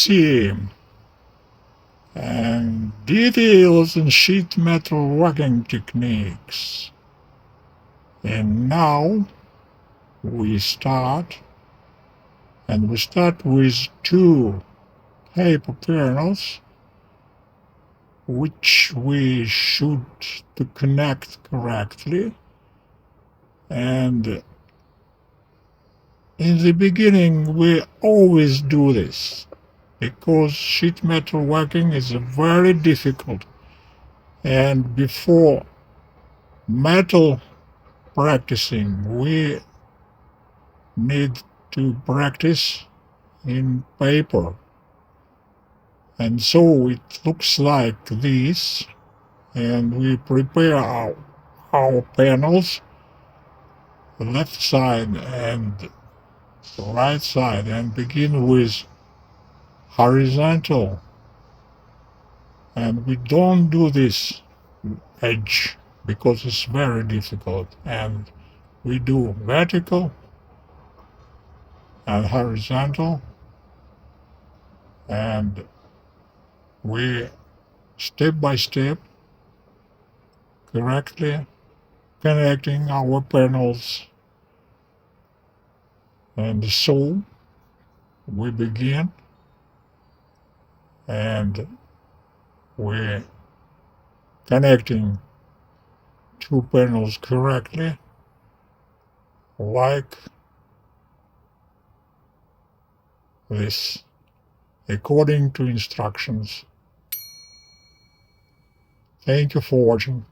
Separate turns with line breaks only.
see details in sheet metal working techniques. And now we start, and we start with two paper panels which we should to connect correctly. And in the beginning we always do this because sheet metal working is very difficult, and before metal practicing we need to practice in paper. And so it looks like this, and we prepare our panels, the left side and the right side, and begin with horizontal. And we don't do this edge because it's very difficult. And we do vertical and horizontal, and we step by step correctly connecting our panels. And so we begin, and we're connecting two panels correctly, like this, according to instructions. Thank you for watching.